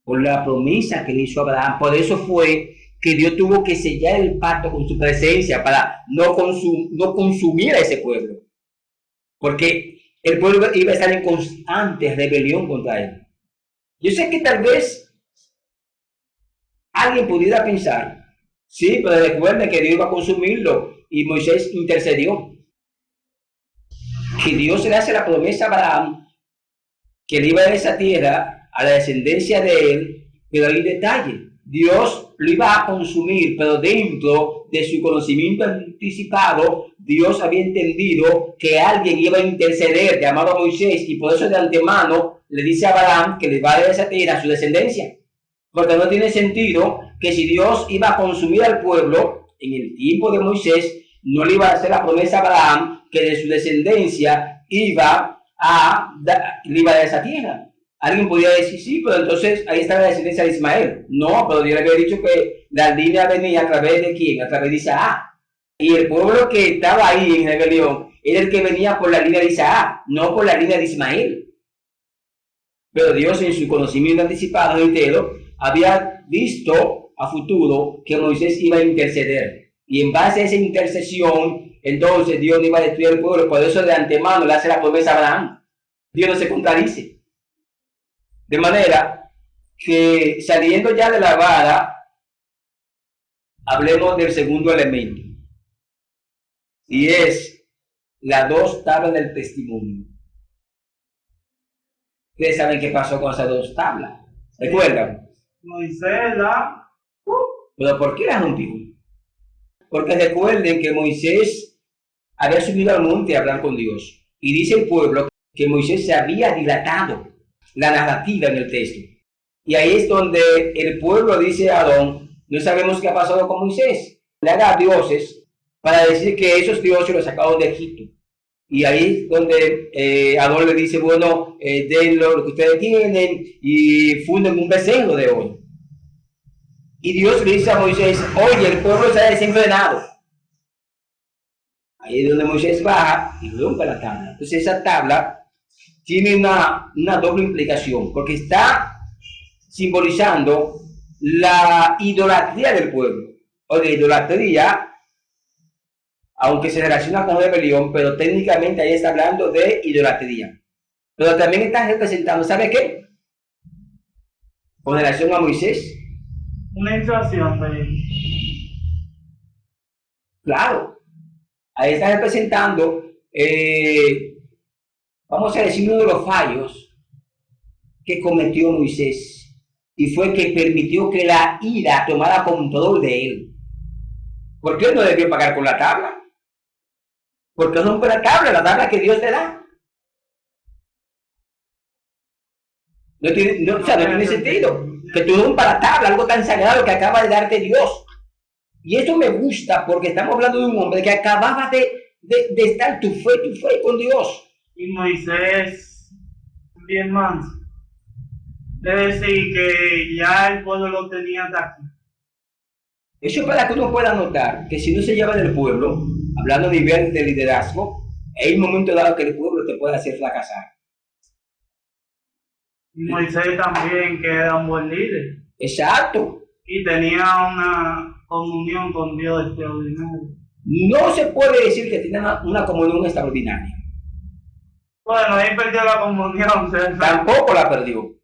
por la promesa que le hizo Abraham. Por eso fue que Dios tuvo que sellar el pacto con su presencia para no consumir a ese pueblo. Porque el pueblo iba a estar en constante rebelión contra él. Yo sé que tal vez alguien pudiera pensar, sí, pero recuerden que Dios iba a consumirlo y Moisés intercedió. Que Dios le hace la promesa a Abraham que él iba a esa tierra a la descendencia de él, pero hay detalle. Dios lo iba a consumir, pero dentro de su conocimiento anticipado, Dios había entendido que alguien iba a interceder, llamado Moisés, y por eso de antemano le dice a Abraham que le va a dar esa tierra a su descendencia. Porque no tiene sentido que si Dios iba a consumir al pueblo en el tiempo de Moisés, no le iba a hacer la promesa a Abraham que de su descendencia le iba a dar esa tierra. Alguien podría decir, sí, pero entonces ahí está la descendencia de Ismael. No, pero Dios le había dicho que la línea venía a través de ¿quién? A través de Isaac. Y el pueblo que estaba ahí en rebelión era el que venía por la línea de Isaac, no por la línea de Ismael. Pero Dios en su conocimiento anticipado entero había visto a futuro que Moisés iba a interceder. Y en base a esa intercesión, entonces Dios no iba a destruir el pueblo. Por eso de antemano le hace la promesa a Abraham. Dios no se contradice. De manera que saliendo ya de la vara, hablemos del segundo elemento. Y es las 2 tablas del testimonio. Ustedes saben qué pasó con esas 2 tablas. ¿Recuerdan? Moisés la... ¿Pero por qué las rompió? Porque recuerden que Moisés había subido al monte a hablar con Dios. Y dice el pueblo que Moisés se había dilatado la narrativa en el texto. Y ahí es donde el pueblo dice a Aarón, no sabemos qué ha pasado con Moisés. Le haga dioses para decir que esos dioses los sacaron de Egipto. Y ahí es donde Aarón le dice, bueno, den lo que ustedes tienen y funden un becerro de oro. Y Dios le dice a Moisés, oye, el pueblo está desenfrenado. Ahí es donde Moisés baja y rompe la tabla. Entonces esa tabla tiene una doble implicación, porque está simbolizando la idolatría del pueblo, o de idolatría, aunque se relaciona con rebelión, pero técnicamente ahí está hablando de idolatría. Pero también está representando, ¿sabe qué? Con relación a Moisés. Una inflación de... Claro, ahí está representando, vamos a decir, uno de los fallos que cometió Moisés, y fue que permitió que la ira tomara control de él. ¿Por qué no debió pagar con la tabla? Porque rompe la tabla que Dios le da. No tiene sentido que tú rompas la tabla, algo tan sagrado que acaba de darte Dios. Y eso me gusta porque estamos hablando de un hombre que acababa de estar tu fe con Dios. Y Moisés, bien manso. Es decir, que ya el pueblo lo tenía hasta aquí. Eso es para que uno pueda notar que si no se lleva del pueblo, hablando a nivel de liderazgo, hay un momento dado que el pueblo te puede hacer fracasar. Y Moisés también, que era un buen líder. Exacto. Y tenía una comunión con Dios extraordinaria. No se puede decir que tiene una comunión extraordinaria. Bueno, ahí perdió la comunión. Tampoco la perdió.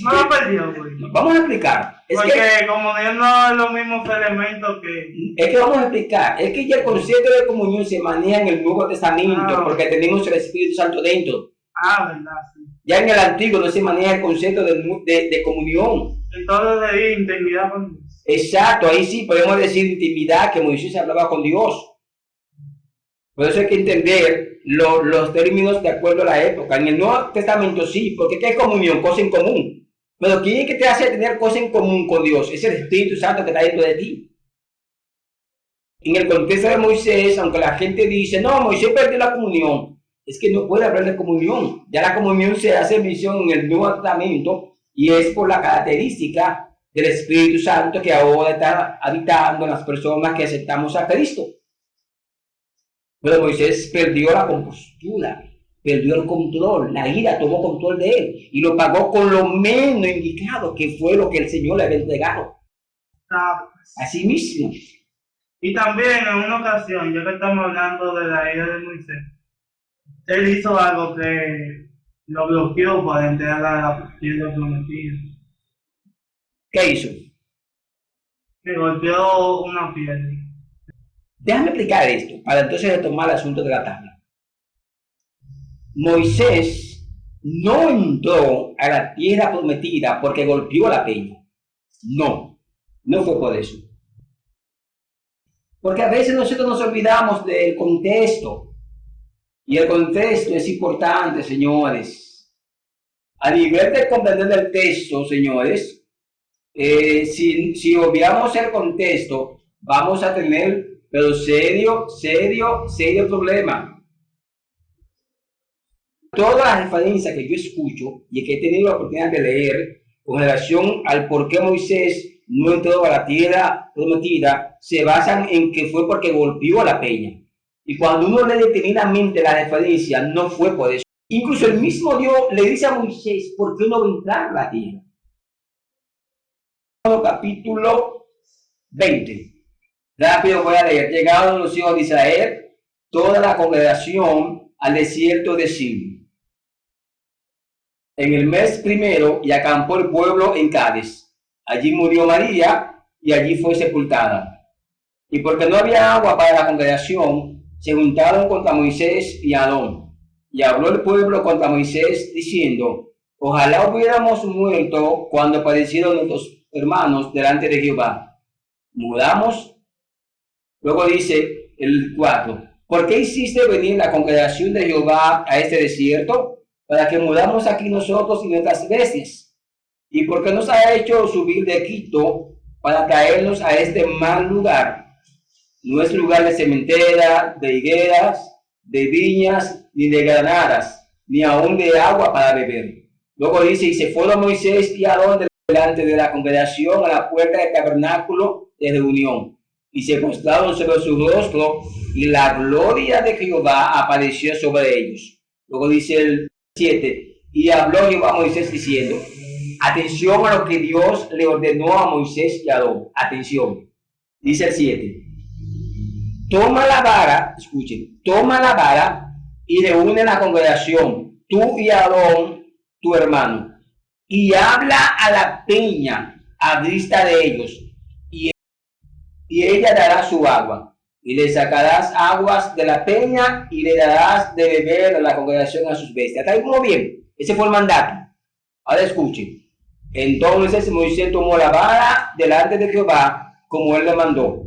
No la perdió, güey. Vamos a explicar. Porque comunión no es los mismos elementos que... Es que vamos a explicar. Es que ya el concepto de comunión se maneja en el Nuevo Testamento porque tenemos el Espíritu Santo dentro. Verdad, sí. Ya en el Antiguo no se maneja el concepto de comunión. Entonces de intimidad con Dios. Exacto, ahí sí podemos decir intimidad, que Moisés hablaba con Dios. Por eso hay que entender los términos de acuerdo a la época. En el Nuevo Testamento sí, porque ¿qué es comunión? Cosa en común. Pero ¿quién es que te hace tener cosas en común con Dios? Es el Espíritu Santo que está dentro de ti. En el contexto de Moisés, aunque la gente dice, no, Moisés perdió la comunión, es que no puede hablar de comunión. Ya la comunión se hace mención en el Nuevo Testamento y es por la característica del Espíritu Santo que ahora está habitando en las personas que aceptamos a Cristo. Pero Moisés perdió la compostura, perdió el control, la ira tomó control de él y lo pagó con lo menos indicado, que fue lo que el Señor le había entregado. Así mismo. Y también en una ocasión, ya que estamos hablando de la ira de Moisés, él hizo algo que lo bloqueó para entregar a la tierra prometida. ¿Qué hizo? Que golpeó una piedra. Déjame explicar esto, para entonces retomar el asunto de la tabla. Moisés no entró a la tierra prometida porque golpeó la peña. No fue por eso. Porque a veces nosotros nos olvidamos del contexto. Y el contexto es importante, señores. A nivel de comprender el texto, señores, si obviamos el contexto, vamos a tener, pero serio problema. Todas las referencias que yo escucho y que he tenido la oportunidad de leer con relación al por qué Moisés no entró a la tierra prometida, se basan en que fue porque golpeó la peña. Y cuando uno lee detenidamente la referencia, no fue por eso. Incluso el mismo Dios le dice a Moisés, ¿por qué no va a entrar a la tierra? Capítulo 20. Rápido voy a leer. Llegaron los hijos de Israel, toda la congregación, al desierto de Sin. En el mes primero, y acampó el pueblo en Cádiz. Allí murió María, y allí fue sepultada. Y porque no había agua para la congregación, se juntaron contra Moisés y Aarón. Y habló el pueblo contra Moisés, diciendo, ojalá hubiéramos muerto cuando aparecieron nuestros hermanos delante de Jehová. Muramos Luego dice el 4. ¿Por qué hiciste venir la congregación de Jehová a este desierto? Para que muramos aquí nosotros y nuestras bestias. ¿Y por qué nos ha hecho subir de Egipto para traernos a este mal lugar? No es lugar de cementera, de higueras, de viñas, ni de granadas, ni aún de agua para beber. Luego dice, y se fueron Moisés y Aarón delante de la congregación a la puerta del tabernáculo de reunión, y se postraron sobre su rostro, y la gloria de Jehová apareció sobre ellos. Luego dice el 7, y habló Jehová a Moisés diciendo, atención a lo que Dios le ordenó a Moisés y a Aarón. Atención. Dice el 7. Toma la vara, escuchen, toma la vara y reúne la congregación, tú y Aarón, tu hermano, y habla a la peña a vista de ellos, y ella dará su agua, y le sacarás aguas de la peña y le darás de beber a la congregación a sus bestias. ¿Está ahí como bien? Ese fue el mandato. Ahora escuchen. Entonces Moisés tomó la vara delante de Jehová, como él le mandó.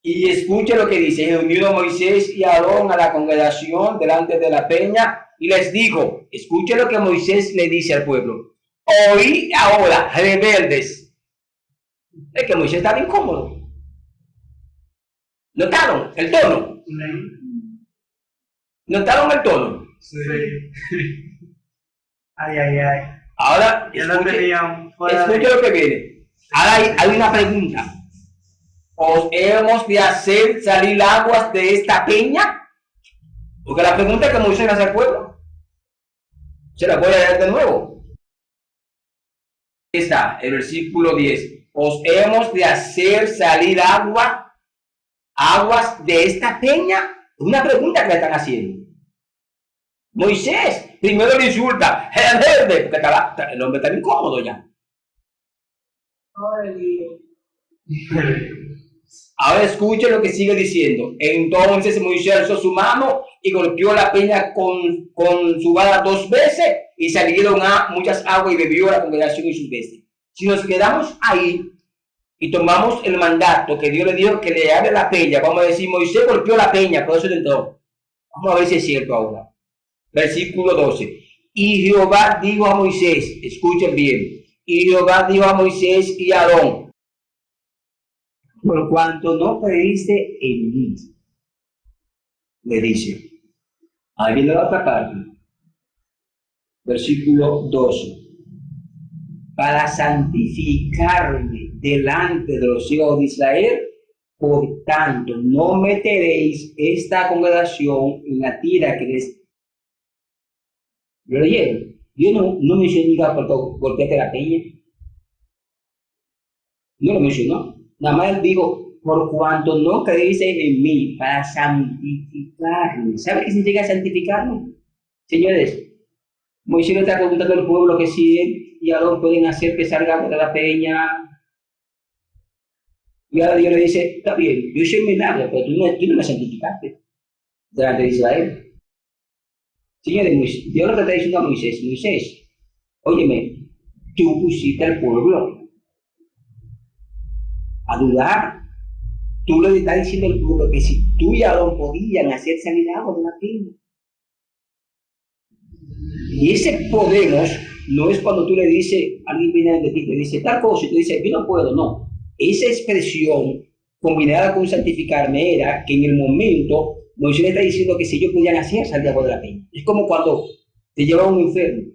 Y escuche lo que dice, reunió Moisés y Aarón a la congregación delante de la peña y les dijo, escuche lo que Moisés le dice al pueblo, oí ahora, rebeldes. Es que Moisés estaba incómodo. ¿Notaron el tono? ¿Notaron el tono? Sí. Ay, ay, ay. Ahora, Escuche lo que viene. Ahora hay una pregunta. ¿Os hemos de hacer salir aguas de esta peña? Porque la pregunta que Moisés le hace al pueblo, se la voy a leer de nuevo. Está el versículo 10. ¿Os hemos de hacer salir aguas de esta peña? Una pregunta que le están haciendo. Moisés primero le insulta, porque el hombre está incómodo ya. Ahora escuchen lo que sigue diciendo. Entonces Moisés alzó su mano y golpeó la peña con su vara 2 veces y salieron muchas aguas y bebió la congregación y sus bestias. Si nos quedamos ahí y tomamos el mandato que Dios le dijo que le abre la peña, vamos a decir, Moisés golpeó la peña, por eso le entró. Vamos a ver si es cierto ahora. Versículo 12. Y Jehová dijo a Moisés, escuchen bien, y Jehová dijo a Moisés y a Aarón, por cuanto no creíste en mí, le dice. Ahí viene la otra parte. Versículo 12. Para santificarme delante de los hijos de Israel, por tanto, no meteréis esta congregación en la tierra que les... ¿Lo leyeron? Yo no mencioné por golpearte la peña. No lo mencionó. Nada más él dijo, por cuanto no creéis en mí, para santificarme. ¿Sabe qué significa santificarme? Señores, Moisés le está preguntando al pueblo que si él y Aarón pueden hacer que salga de la peña. Y ahora Dios le dice, está bien, yo soy milagro, pero tú no me santificaste delante de Israel. Señores, Dios lo que está diciendo a Moisés, óyeme, tú pusiste al pueblo a dudar. Tú le estás diciendo al pueblo que si tú y Aarón podían hacer salir agua de la peña. Y ese podemos no es cuando tú le dices, alguien viene de ti, te dice tal cosa y tú dices, yo no puedo, no. Esa expresión combinada con santificarme era que en el momento Moisés le está diciendo que si ellos podían hacer salir agua de la peña. Es como cuando te lleva a un enfermo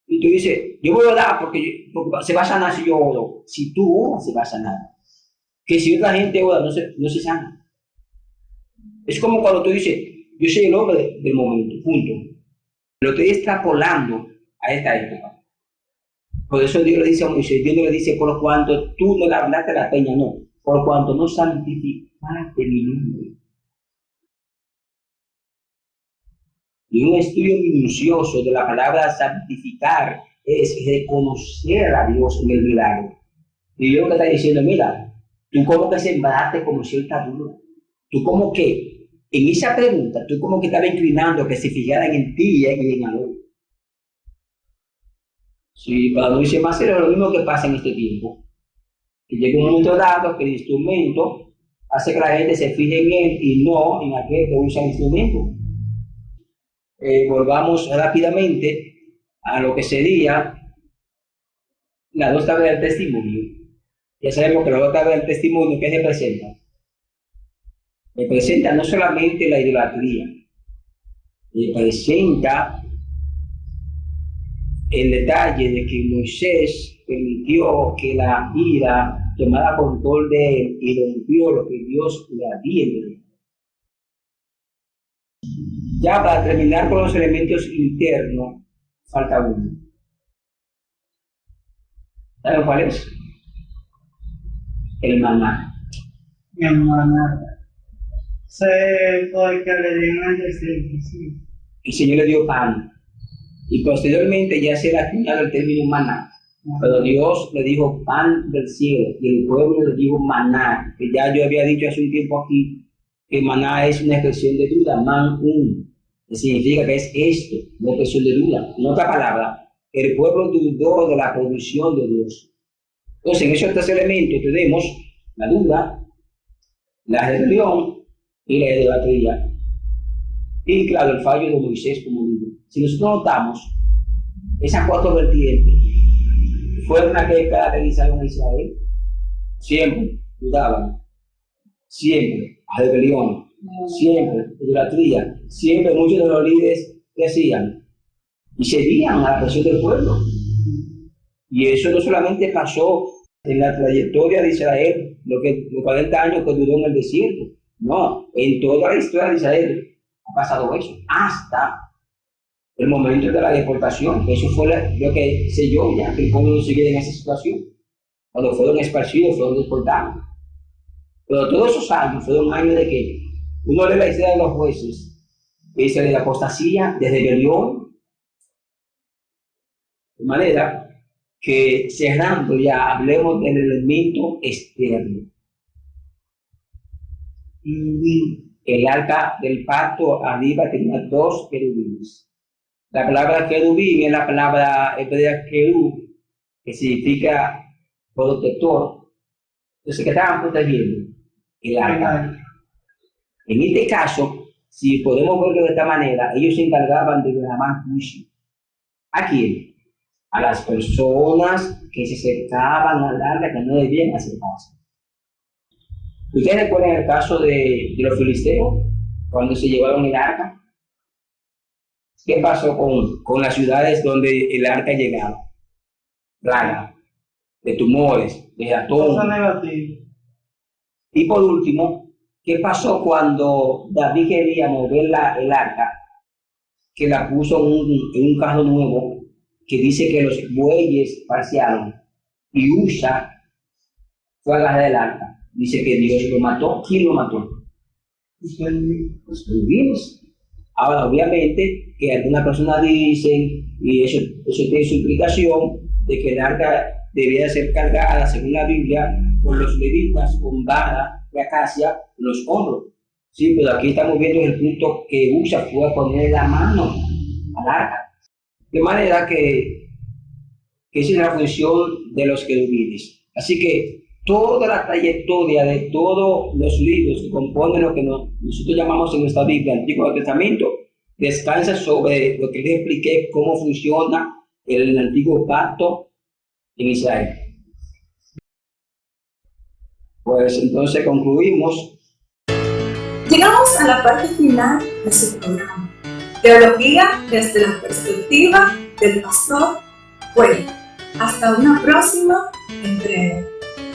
y tú dices, yo voy a orar porque se va a sanar si yo oro. Si tú oras, se va a sanar. Que si otra gente ora, no se sana. Es como cuando tú dices, yo soy el hombre del momento, punto. Lo estoy extrapolando a esta época. Por eso Dios le dice a Moisés, Dios no le dice, por cuanto tú no le hablaste a la peña, no. Por cuanto no santificaste mi nombre. Y un estudio minucioso de la palabra santificar es reconocer a Dios en el milagro. Y Dios le está diciendo, mira, tú como que sembraste como cierta duda. Tú como que, en esa pregunta, tú como que estabas inclinando a que se fijaran en ti y en Aarón. Sí, para no irse más serio, lo mismo que pasa en este tiempo. Que llega un momento dado que el instrumento hace que la gente se fije en él y no en aquel que usa el instrumento. Volvamos rápidamente a lo que sería las dos tablas del testimonio. Ya sabemos que las dos tablas del testimonio, ¿qué representan? Representa no solamente la idolatría, representa el detalle de que Moisés permitió que la ira tomara control de él y rompió lo que Dios le había enviado. Ya para terminar con los elementos internos, falta uno. ¿Saben cuál es? El maná. El maná. Sé porque le dio en el desierto, sí. El Señor le dio pan. Y posteriormente ya se le ha acuñado el término maná. Pero Dios le dijo pan del cielo y el pueblo le dijo maná, que ya yo había dicho hace un tiempo aquí que maná es una expresión de duda, que significa que es esto, una expresión de duda. En otra palabra, el pueblo dudó de la provisión de Dios. Entonces, en esos tres elementos tenemos la duda, la rebelión y la idolatría. Y claro, el fallo de Moisés como líder. Si nosotros notamos, esas cuatro vertientes fueron las que caracterizaron a Israel. Siempre dudaban, siempre rebelión, siempre idolatría, siempre muchos de los líderes decían y cedían a la presión del pueblo. Y eso no solamente pasó en la trayectoria de Israel, los 40 años que duró en el desierto, no, en toda la historia de Israel ha pasado eso, hasta el momento de la deportación, que eso fue lo que selló ya que el pueblo no siguiera en esa situación, cuando fueron esparcidos, fueron deportados. Pero todos esos años fueron años de que uno lee la historia de los jueces, que dice de apostasía, de rebelión, de manera que cerrando ya hablemos del elemento externo. El arca del pacto arriba tenía dos querubines. La palabra querubín es la palabra hebrea querub, que significa protector. Entonces, ¿qué estaban protegiendo? El arca. En este caso, si podemos verlo de esta manera, ellos se encargaban de derramar juicio. ¿A quién? A las personas que se acercaban al arca, que no debían acercarse. ¿Ustedes recuerdan el caso de los filisteos, cuando se llevaron el arca? ¿Qué pasó con las ciudades donde el arca llegaba? Plaga, de tumores, de ratón. Y por último, ¿qué pasó cuando David quería mover el arca? Que la puso en un carro nuevo, que dice que los bueyes parciaron y Usa fue a agarrar el arca. Dice que Dios lo mató. ¿Quién lo mató? Los querubines. Ahora, obviamente, que algunas personas dicen, y eso tiene su implicación, de que el arca debía ser cargada, según la Biblia, por los levitas con vara de acacia en los hombros. Sí, pero aquí estamos viendo el punto que Usa fue a poner la mano al arca. De manera que esa es la función de los querubines. Así que toda la trayectoria de todos los libros que componen lo que nosotros llamamos en nuestra Biblia, Antiguo Testamento, descansa sobre lo que les expliqué, cómo funciona el Antiguo Pacto en Israel. Pues entonces concluimos. Llegamos a la parte final de su programa. Teología desde la perspectiva del pastor Cuello. Hasta una próxima entrega.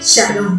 Shalom.